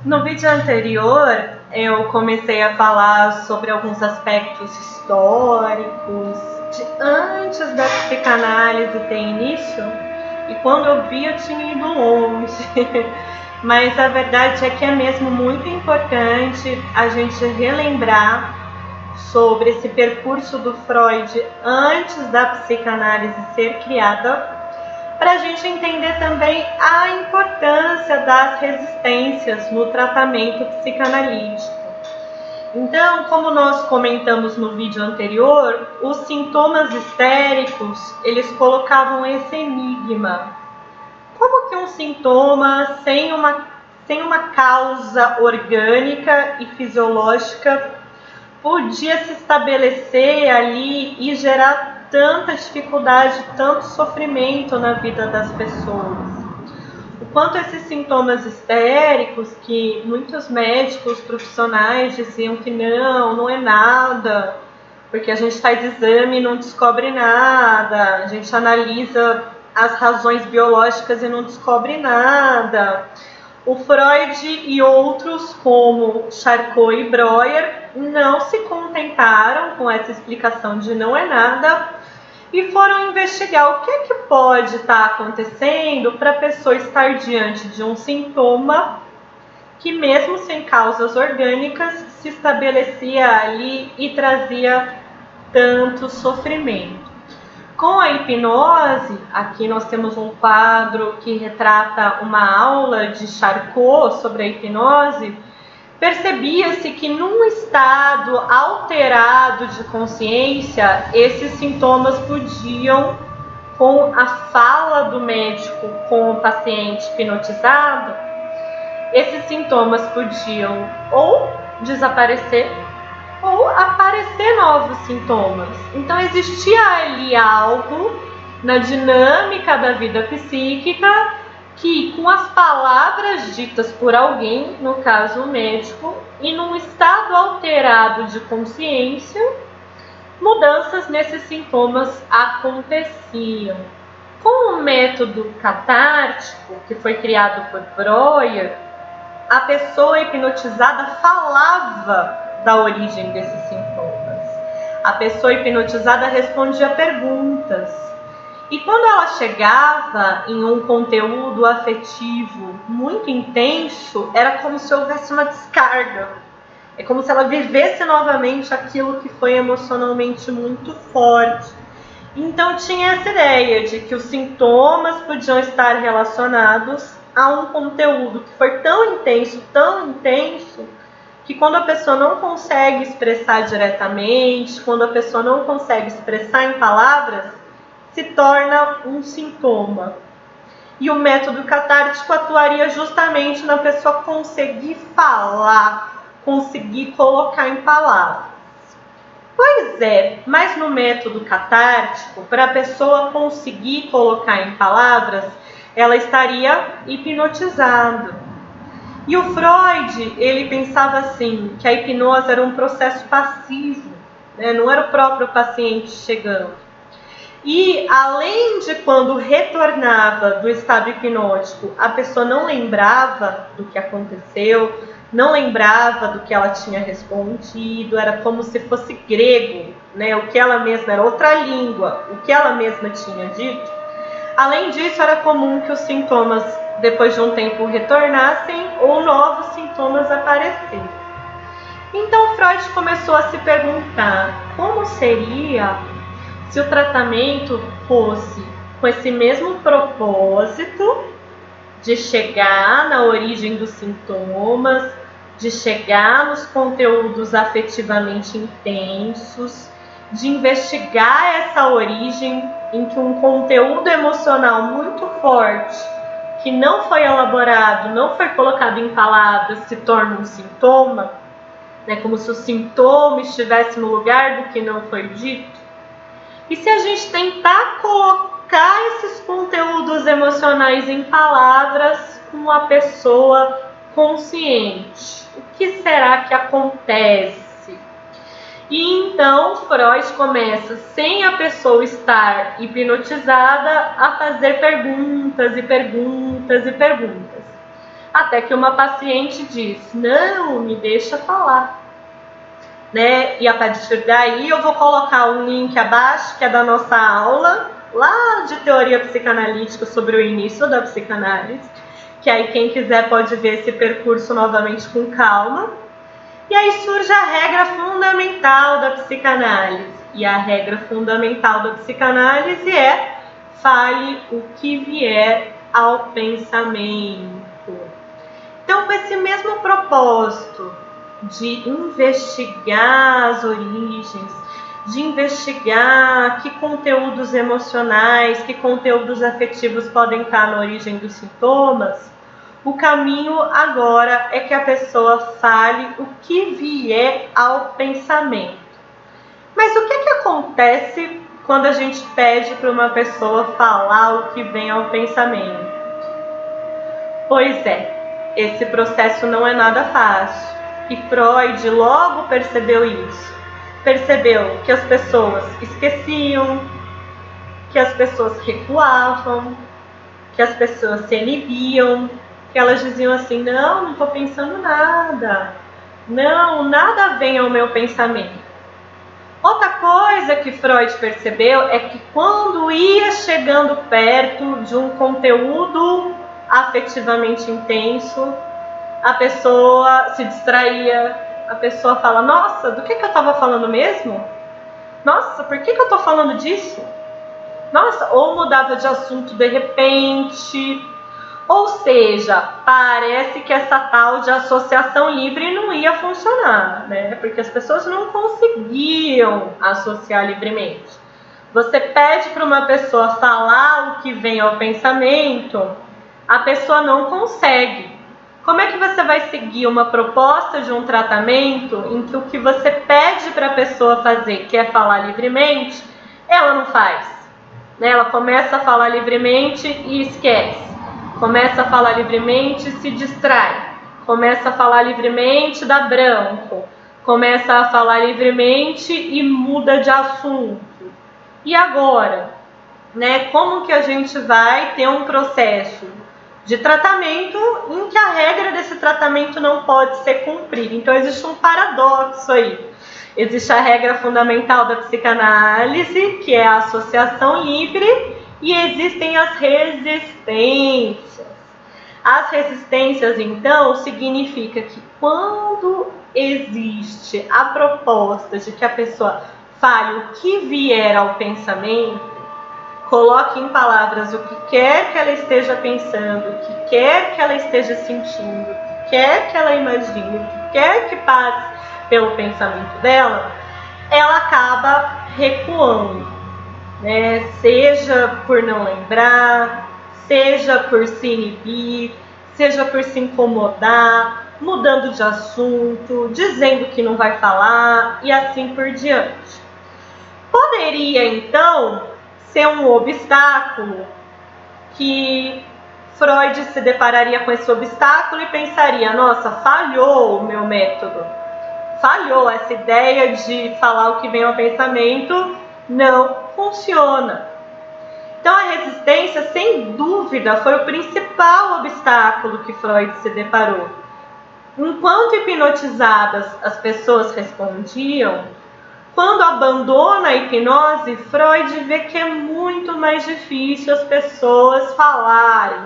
No vídeo anterior, eu comecei a falar sobre alguns aspectos históricos de antes da psicanálise ter início, e quando eu vi eu tinha ido longe. Mas a verdade é que é mesmo muito importante a gente relembrar sobre esse percurso do Freud antes da psicanálise ser criada, para a gente entender também a importância das resistências no tratamento psicanalítico. Então, como nós comentamos no vídeo anterior, os sintomas histéricos, eles colocavam esse enigma. Como que um sintoma sem uma causa orgânica e fisiológica podia se estabelecer ali e gerar tanta dificuldade, tanto sofrimento na vida das pessoas? O quanto esses sintomas histéricos, que muitos médicos profissionais diziam que não é nada, porque a gente faz exame e não descobre nada, a gente analisa as razões biológicas e não descobre nada. O Freud e outros, como Charcot e Breuer, não se contentaram com essa explicação de não é nada e foram investigar o que pode estar acontecendo para a pessoa estar diante de um sintoma que, mesmo sem causas orgânicas, se estabelecia ali e trazia tanto sofrimento. Com a hipnose, aqui nós temos um quadro que retrata uma aula de Charcot sobre a hipnose. Percebia-se que num estado alterado de consciência, esses sintomas podiam, com a fala do médico com o paciente hipnotizado, esses sintomas podiam ou desaparecer ou aparecer novos sintomas. Então existia ali algo na dinâmica da vida psíquica que, com as palavras ditas por alguém, no caso o médico, e num estado alterado de consciência, mudanças nesses sintomas aconteciam. Com o método catártico, que foi criado por Breuer, a pessoa hipnotizada falava da origem desses sintomas. A pessoa hipnotizada respondia perguntas. E quando ela chegava em um conteúdo afetivo muito intenso, era como se houvesse uma descarga. É como se ela vivesse novamente aquilo que foi emocionalmente muito forte. Então tinha essa ideia de que os sintomas podiam estar relacionados a um conteúdo que foi tão intenso, que quando a pessoa não consegue expressar diretamente, quando a pessoa não consegue expressar em palavras, se torna um sintoma. E o método catártico atuaria justamente na pessoa conseguir falar, conseguir colocar em palavras. Pois é, mas no método catártico, para a pessoa conseguir colocar em palavras, ela estaria hipnotizada. E o Freud, ele pensava assim, que a hipnose era um processo passivo, né? Não era o próprio paciente chegando. E além de quando retornava do estado hipnótico, a pessoa não lembrava do que aconteceu, não lembrava do que ela tinha respondido, era como se fosse grego, né? O que ela mesma, era outra língua, o que ela mesma tinha dito. Além disso, era comum que os sintomas, depois de um tempo, retornassem ou novos sintomas aparecessem. Então Freud começou a se perguntar como seria se o tratamento fosse com esse mesmo propósito de chegar na origem dos sintomas, de chegar nos conteúdos afetivamente intensos, de investigar essa origem em que um conteúdo emocional muito forte, que não foi elaborado, não foi colocado em palavras, se torna um sintoma, né? Como se o sintoma estivesse no lugar do que não foi dito. E se a gente tentar colocar esses conteúdos emocionais em palavras com a pessoa consciente, o que será que acontece? E então Freud começa, sem a pessoa estar hipnotizada, a fazer perguntas e perguntas e perguntas. Até que uma paciente diz: não, me deixa falar. Né? E a partir daí eu vou colocar um link abaixo, que é da nossa aula, lá de teoria psicanalítica, sobre o início da psicanálise, que aí quem quiser pode ver esse percurso novamente com calma. E aí surge a regra fundamental da psicanálise. E a regra fundamental da psicanálise é: fale o que vier ao pensamento. Então, com esse mesmo propósito de investigar as origens, de investigar que conteúdos emocionais, que conteúdos afetivos podem estar na origem dos sintomas, o caminho agora é que a pessoa fale o que vier ao pensamento. Mas o que acontece quando a gente pede para uma pessoa falar o que vem ao pensamento? Pois é, esse processo não é nada fácil. E Freud logo percebeu isso. Percebeu que as pessoas esqueciam, que as pessoas recuavam, que as pessoas se inibiam, que elas diziam assim: não estou pensando nada, não, nada vem ao meu pensamento. Outra coisa que Freud percebeu é que quando ia chegando perto de um conteúdo afetivamente intenso, a pessoa se distraía, a pessoa fala: nossa, do que eu estava falando mesmo? Nossa, por que eu estou falando disso? Nossa, ou mudava de assunto de repente. Ou seja, parece que essa tal de associação livre não ia funcionar, né? Porque as pessoas não conseguiam associar livremente. Você pede para uma pessoa falar o que vem ao pensamento, a pessoa não consegue. Como é que você vai seguir uma proposta de um tratamento em que o que você pede para a pessoa fazer, que é falar livremente, ela não faz? Né? Ela começa a falar livremente e esquece. Começa a falar livremente e se distrai. Começa a falar livremente e dá branco. Começa a falar livremente e muda de assunto. E agora? Né? Como que a gente vai ter um processo de tratamento em que a regra desse tratamento não pode ser cumprida? Então existe um paradoxo aí. Existe a regra fundamental da psicanálise, que é a associação livre, e existem as resistências. As resistências, então, significa que quando existe a proposta de que a pessoa fale o que vier ao pensamento, coloque em palavras o que quer que ela esteja pensando, o que quer que ela esteja sentindo, o que quer que ela imagine, o que quer que passe pelo pensamento dela, ela acaba recuando, né? Seja por não lembrar, seja por se inibir, seja por se incomodar, mudando de assunto, dizendo que não vai falar e assim por diante. Poderia então ser um obstáculo que Freud se depararia com esse obstáculo e pensaria: nossa, falhou o meu método, falhou essa ideia de falar o que vem ao pensamento, não funciona. Então a resistência, sem dúvida, foi o principal obstáculo que Freud se deparou. Enquanto hipnotizadas as pessoas respondiam, quando abandona a hipnose, Freud vê que é muito mais difícil as pessoas falarem,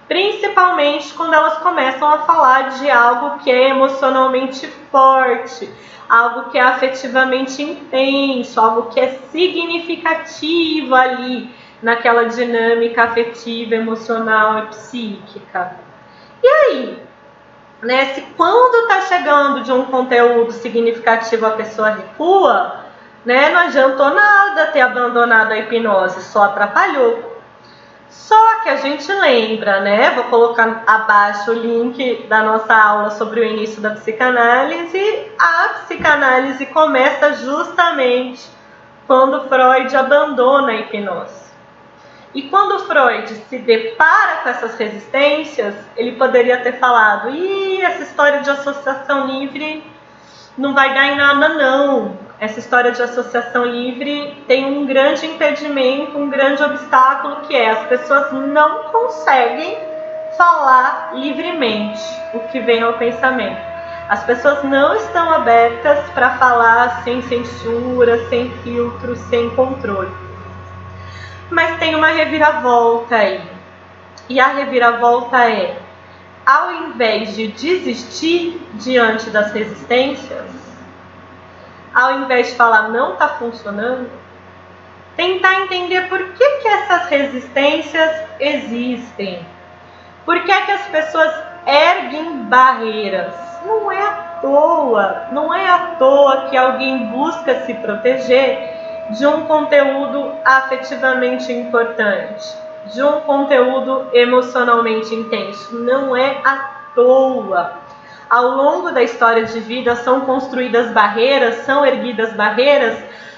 principalmente quando elas começam a falar de algo que é emocionalmente forte, algo que é afetivamente intenso, algo que é significativo ali naquela dinâmica afetiva, emocional e psíquica. E aí, né, se quando está chegando de um conteúdo significativo a pessoa recua, né, não adiantou nada ter abandonado a hipnose, só atrapalhou. Só que a gente lembra, né? Vou colocar abaixo o link da nossa aula sobre o início da psicanálise. A psicanálise começa justamente quando Freud abandona a hipnose. E quando Freud se depara com essas resistências, ele poderia ter falado: essa história de associação livre não vai dar em nada não. Essa história de associação livre tem um grande impedimento, um grande obstáculo, que é: as pessoas não conseguem falar livremente o que vem ao pensamento. As pessoas não estão abertas para falar sem censura, sem filtro, sem controle. Mas tem uma reviravolta aí. E a reviravolta é, ao invés de desistir diante das resistências, ao invés de falar não está funcionando, tentar entender por que essas resistências existem. Por que as pessoas erguem barreiras? Não é à toa que alguém busca se proteger de um conteúdo afetivamente importante, de um conteúdo emocionalmente intenso. Não é à toa. Ao longo da história de vida são construídas barreiras, são erguidas barreiras,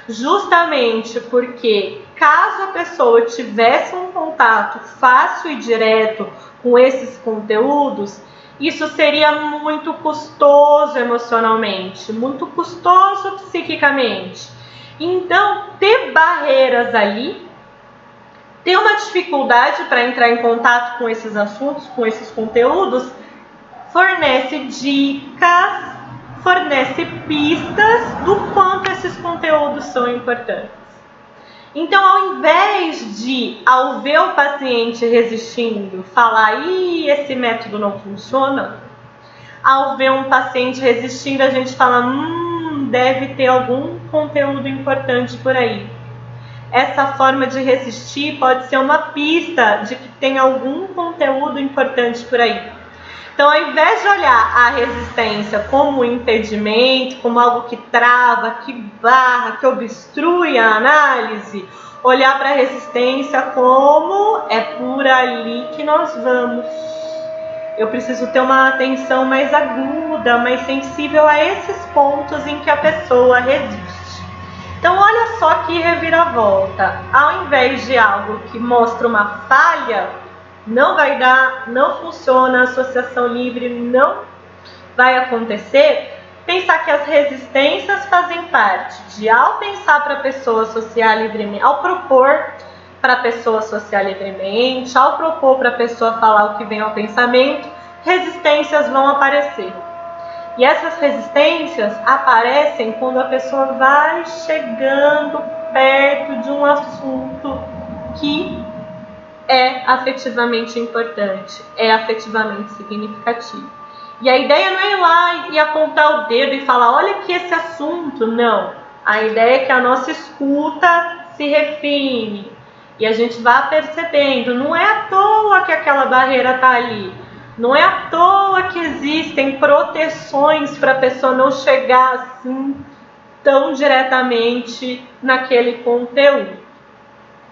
justamente porque caso a pessoa tivesse um contato fácil e direto com esses conteúdos, isso seria muito custoso emocionalmente, muito custoso psiquicamente. Então, ter barreiras ali, ter uma dificuldade para entrar em contato com esses assuntos, com esses conteúdos, fornece dicas, fornece pistas do quanto esses conteúdos são importantes. Então, ao invés de, ao ver o paciente resistindo, falar, esse método não funciona, ao ver um paciente resistindo, a gente fala, deve ter algum conteúdo importante por aí. Essa forma de resistir pode ser uma pista de que tem algum conteúdo importante por aí. Então, ao invés de olhar a resistência como um impedimento, como algo que trava, que barra, que obstrui a análise, olhar para a resistência como é por ali que nós vamos. Eu preciso ter uma atenção mais aguda, mais sensível a esses pontos em que a pessoa resiste. Então, olha só que reviravolta. Ao invés de algo que mostra uma falha, não vai dar, não funciona, a associação livre não vai acontecer, pensar que as resistências fazem parte de, ao pensar para a pessoa associar livremente, ao propor para a pessoa associar livremente, ao propor para a pessoa falar o que vem ao pensamento, resistências vão aparecer. E essas resistências aparecem quando a pessoa vai chegando perto de um assunto que é afetivamente importante, é afetivamente significativo. E a ideia não é ir lá e apontar o dedo e falar, olha aqui esse assunto, não. A ideia é que a nossa escuta se refine e a gente vá percebendo, não é à toa que aquela barreira está ali, não é à toa que existem proteções para a pessoa não chegar assim tão diretamente naquele conteúdo.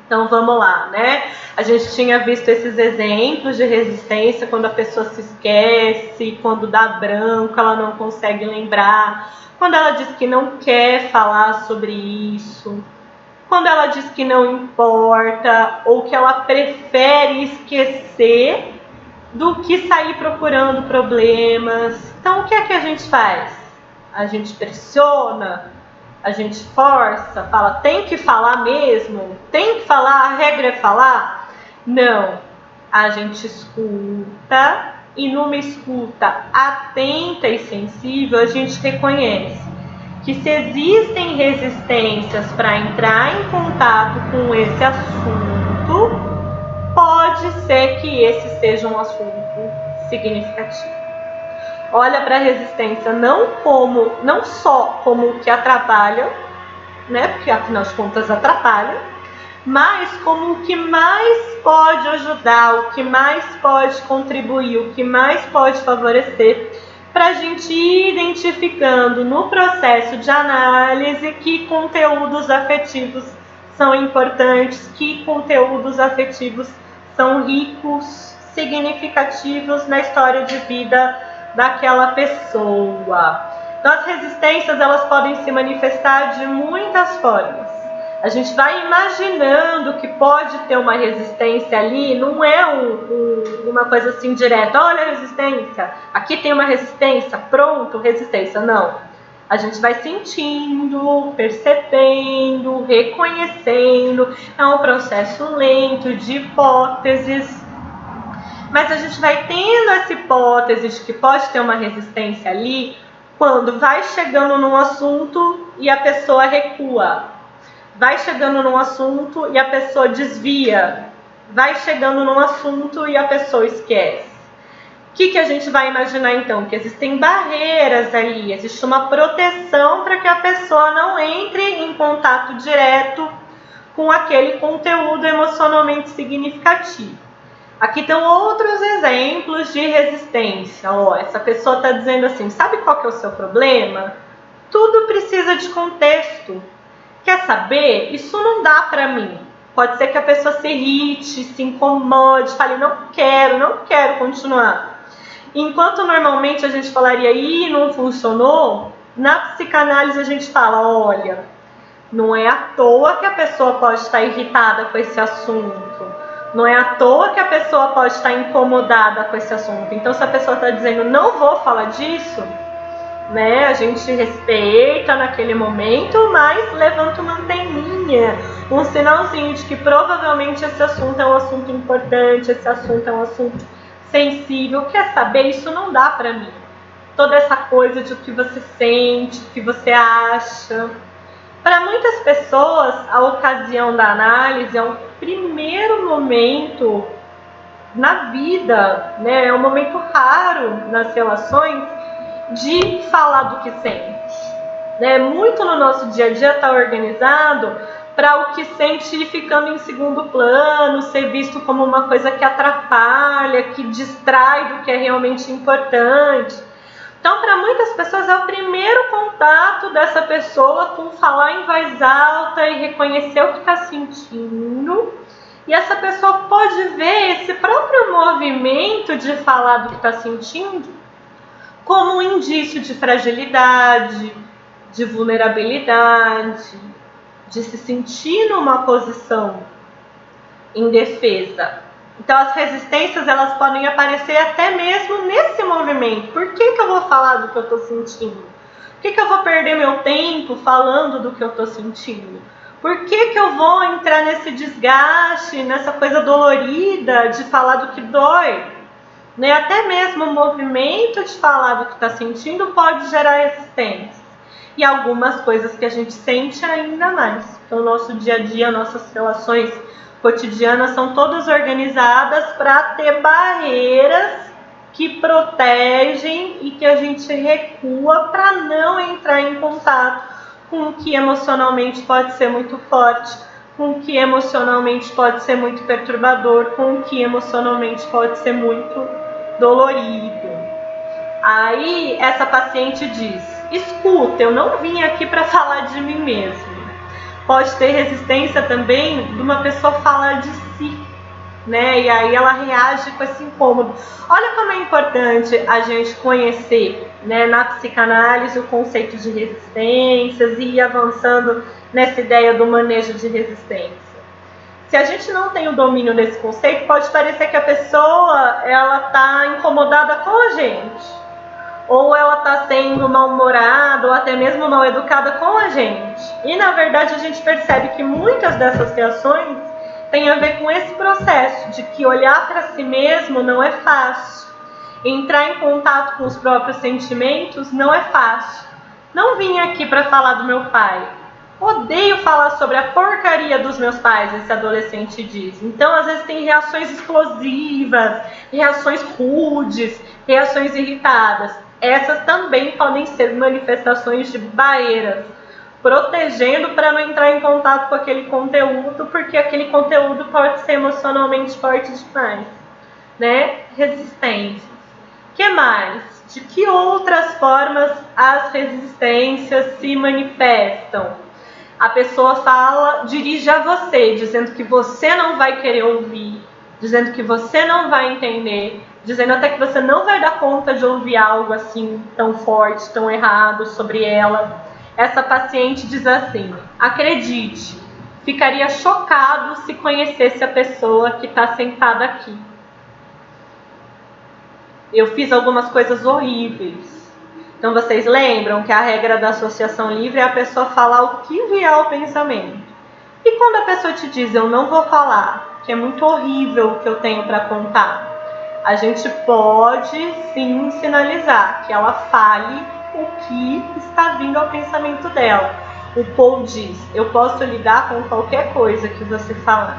Então vamos lá, né? A gente tinha visto esses exemplos de resistência quando a pessoa se esquece, quando dá branco, ela não consegue lembrar, quando ela diz que não quer falar sobre isso, quando ela diz que não importa ou que ela prefere esquecer do que sair procurando problemas. Então o que é que a gente faz? A gente pressiona? A gente força, fala, tem que falar mesmo? Tem que falar? A regra é falar? Não. A gente escuta e numa escuta atenta e sensível, a gente reconhece que se existem resistências para entrar em contato com esse assunto, pode ser que esse seja um assunto significativo. Olha para a resistência não só como o que atrapalha, né? Porque afinal de contas atrapalha, mas como o que mais pode ajudar, o que mais pode contribuir, o que mais pode favorecer, para a gente ir identificando no processo de análise que conteúdos afetivos são importantes, que conteúdos afetivos são ricos, significativos na história de vida daquela pessoa. Então as resistências elas podem se manifestar de muitas formas. A gente vai imaginando que pode ter uma resistência ali, não é uma coisa assim direta, olha a resistência, aqui tem uma resistência, pronto, resistência, não. A gente vai sentindo, percebendo, reconhecendo, é um processo lento de hipóteses. Mas a gente vai tendo essa hipótese de que pode ter uma resistência ali quando vai chegando num assunto e a pessoa recua, vai chegando num assunto e a pessoa desvia, vai chegando num assunto e a pessoa esquece. O que a gente vai imaginar então? Que existem barreiras ali, existe uma proteção para que a pessoa não entre em contato direto com aquele conteúdo emocionalmente significativo. Aqui estão outros exemplos de resistência. Essa pessoa está dizendo assim, sabe qual que é o seu problema? Tudo precisa de contexto. Quer saber? Isso não dá para mim. Pode ser que a pessoa se irrite, se incomode, fale, não quero continuar. Enquanto normalmente a gente falaria, não funcionou, na psicanálise a gente fala, olha, não é à toa que a pessoa pode estar irritada com esse assunto, não é à toa que a pessoa pode estar incomodada com esse assunto. Então, se a pessoa está dizendo, não vou falar disso, né, a gente respeita naquele momento, mas levanta uma anteninha, um sinalzinho de que provavelmente esse assunto é um assunto importante, esse assunto é um assunto sensível. Quer saber? Isso não dá para mim. Toda essa coisa de o que você sente, o que você acha. Para muitas pessoas, a ocasião da análise é um primeiro momento na vida, né? É um momento raro nas relações de falar do que sente. Né? Muito no nosso dia a dia está organizado para o que sente ir ficando em segundo plano, ser visto como uma coisa que atrapalha, que distrai do que é realmente importante. Então, para muitas pessoas é o primeiro contato dessa pessoa com falar em voz alta e reconhecer o que está sentindo. E essa pessoa pode ver esse próprio movimento de falar do que está sentindo como um indício de fragilidade, de vulnerabilidade, de se sentir numa posição indefesa. Então as resistências elas podem aparecer até mesmo nesse movimento. Por que eu vou falar do que eu estou sentindo? Por que eu vou perder meu tempo falando do que eu estou sentindo? Por que eu vou entrar nesse desgaste, nessa coisa dolorida de falar do que dói? Né? Até mesmo o movimento de falar do que está sentindo pode gerar resistência. E algumas coisas que a gente sente ainda mais. Então, o nosso dia a dia, nossas relações cotidianas são todas organizadas para ter barreiras que protegem e que a gente recua para não entrar em contato com o que emocionalmente pode ser muito forte, com o que emocionalmente pode ser muito perturbador, com o que emocionalmente pode ser muito dolorido. Aí essa paciente diz, escuta, eu não vim aqui para falar de mim mesmo. Pode ter resistência também de uma pessoa falar de si, né? E aí ela reage com esse incômodo. Olha como é importante a gente conhecer, né, na psicanálise o conceito de resistências e ir avançando nessa ideia do manejo de resistência. Se a gente não tem o domínio desse conceito, pode parecer que a pessoa ela está incomodada com a gente. Ou ela está sendo mal-humorada, ou até mesmo mal-educada com a gente. E, na verdade, a gente percebe que muitas dessas reações têm a ver com esse processo de que olhar para si mesmo não é fácil. Entrar em contato com os próprios sentimentos não é fácil. Não vim aqui para falar do meu pai. Odeio falar sobre a porcaria dos meus pais, esse adolescente diz. Então, às vezes, tem reações explosivas, reações rudes, reações irritadas. Essas também podem ser manifestações de barreiras, protegendo para não entrar em contato com aquele conteúdo, porque aquele conteúdo pode ser emocionalmente forte demais, né? Resistências. O que mais? De que outras formas as resistências se manifestam? A pessoa fala, dirige a você, dizendo que você não vai querer ouvir, dizendo que você não vai entender, dizendo até que você não vai dar conta de ouvir algo assim tão forte, tão errado sobre ela. Essa paciente diz assim, acredite, ficaria chocado se conhecesse a pessoa que está sentada aqui. Eu fiz algumas coisas horríveis. Então vocês lembram que a regra da associação livre é a pessoa falar o que vier ao pensamento. E quando a pessoa te diz, eu não vou falar, que é muito horrível o que eu tenho para contar, a gente pode sim sinalizar que ela fale o que está vindo ao pensamento dela. O Paul diz: eu posso lidar com qualquer coisa que você falar.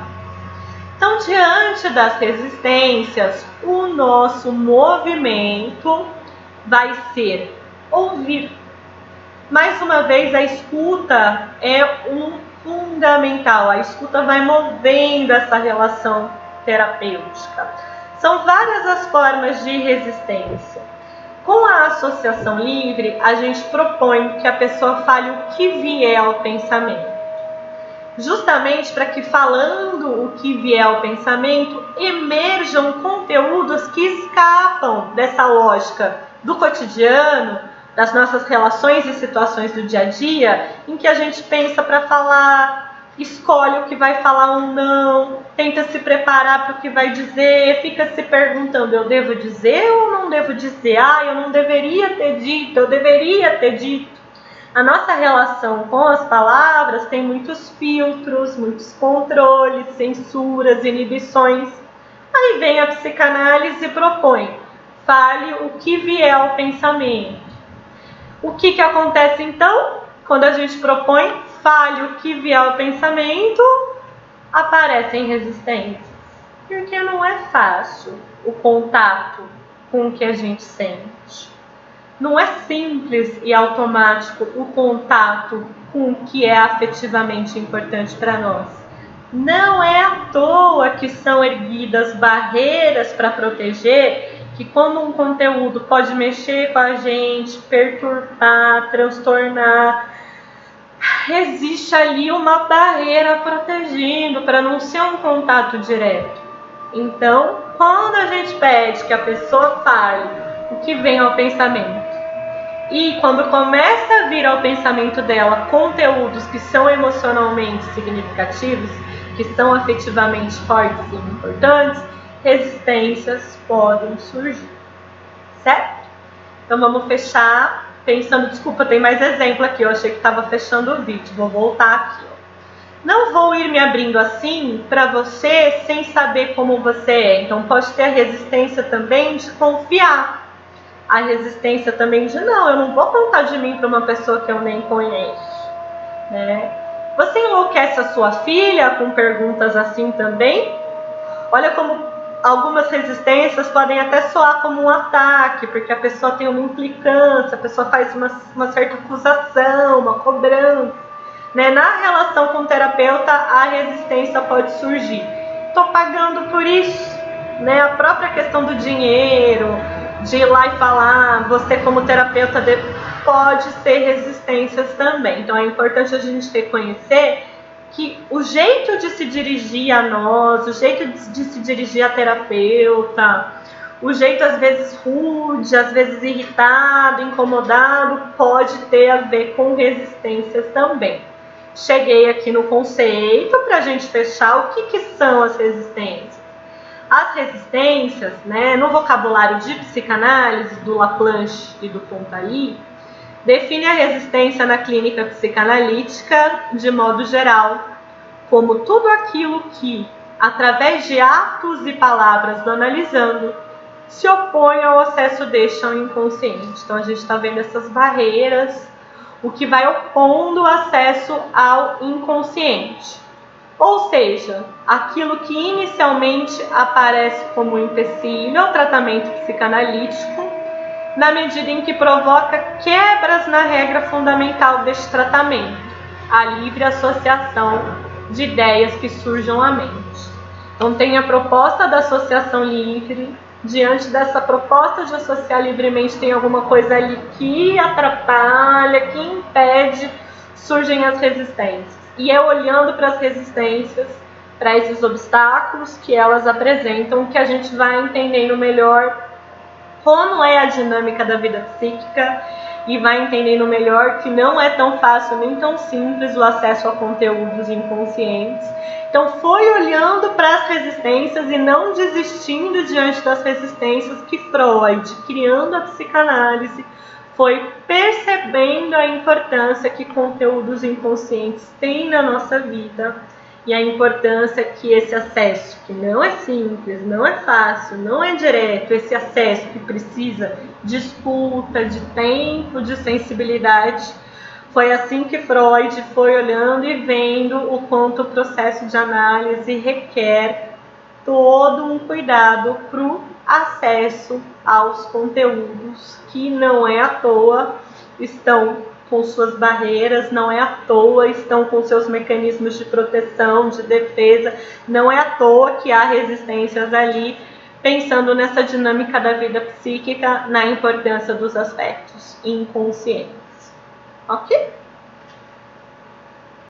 Então, diante das resistências, o nosso movimento vai ser ouvir. Mais uma vez, a escuta é fundamental. A escuta vai movendo essa relação terapêutica. São várias as formas de resistência. Com a associação livre, a gente propõe que a pessoa fale o que vier ao pensamento. Justamente para que, falando o que vier ao pensamento, emerjam conteúdos que escapam dessa lógica do cotidiano, das nossas relações e situações do dia a dia, em que a gente pensa para falar, escolhe o que vai falar ou não, tenta se preparar para o que vai dizer, fica se perguntando: eu devo dizer ou não devo dizer? Eu não deveria ter dito, eu deveria ter dito. A nossa relação com as palavras tem muitos filtros, muitos controles, censuras, inibições. Aí vem a psicanálise e propõe: fale o que vier ao pensamento. O que acontece então? Quando a gente propõe fale o que vier ao pensamento, aparecem resistências. Porque não é fácil o contato com o que a gente sente. Não é simples e automático o contato com o que é afetivamente importante para nós. Não é à toa que são erguidas barreiras para proteger, que quando um conteúdo pode mexer com a gente, perturbar, transtornar, existe ali uma barreira protegendo para não ser um contato direto. Então, quando a gente pede que a pessoa fale o que vem ao pensamento, e quando começa a vir ao pensamento dela conteúdos que são emocionalmente significativos, que são afetivamente fortes e importantes, resistências podem surgir, certo? Então vamos fechar pensando, desculpa, tem mais exemplo aqui, eu achei que estava fechando o vídeo, vou voltar aqui. Não vou ir me abrindo assim para você sem saber como você é, então pode ter a resistência também de confiar, a resistência também de não, eu não vou contar de mim para uma pessoa que eu nem conheço, né? Você enlouquece a sua filha com perguntas assim também? Olha como algumas resistências podem até soar como um ataque, porque a pessoa tem uma implicância, a pessoa faz uma certa acusação, uma cobrança, né? Na relação com o terapeuta, a resistência pode surgir. Estou pagando por isso, né? A própria questão do dinheiro, de ir lá e falar, você como terapeuta pode ter resistências também. Então é importante a gente reconhecer que o jeito de se dirigir a nós, o jeito de se dirigir a terapeuta, o jeito às vezes rude, às vezes irritado, incomodado, pode ter a ver com resistências também. Cheguei aqui no conceito para a gente fechar o que são as resistências. As resistências, né, no vocabulário de psicanálise do Laplanche e do Pontailly, define a resistência na clínica psicanalítica, de modo geral, como tudo aquilo que, através de atos e palavras do analisando, se opõe ao acesso deste ao inconsciente. Então a gente está vendo essas barreiras, o que vai opondo o acesso ao inconsciente. Ou seja, aquilo que inicialmente aparece como um empecilho ao tratamento psicanalítico, na medida em que provoca quebras na regra fundamental deste tratamento, a livre associação de ideias que surjam à mente. Então tem a proposta da associação livre. Diante dessa proposta de associar livremente, tem alguma coisa ali que atrapalha, que impede, surgem as resistências. E é olhando para as resistências, para esses obstáculos que elas apresentam, que a gente vai entendendo melhor como é a dinâmica da vida psíquica e vai entendendo melhor que não é tão fácil nem tão simples o acesso a conteúdos inconscientes. Então foi olhando para as resistências e não desistindo diante das resistências que Freud, criando a psicanálise, foi percebendo a importância que conteúdos inconscientes têm na nossa vida e a importância que esse acesso, que não é simples, não é fácil, não é direto, esse acesso que precisa de escuta, de tempo, de sensibilidade, foi assim que Freud foi olhando e vendo o quanto o processo de análise requer todo um cuidado para o acesso aos conteúdos, que não é à toa estão com suas barreiras, não é à toa estão com seus mecanismos de proteção, de defesa, não é à toa que há resistências ali, pensando nessa dinâmica da vida psíquica, na importância dos aspectos inconscientes. Ok?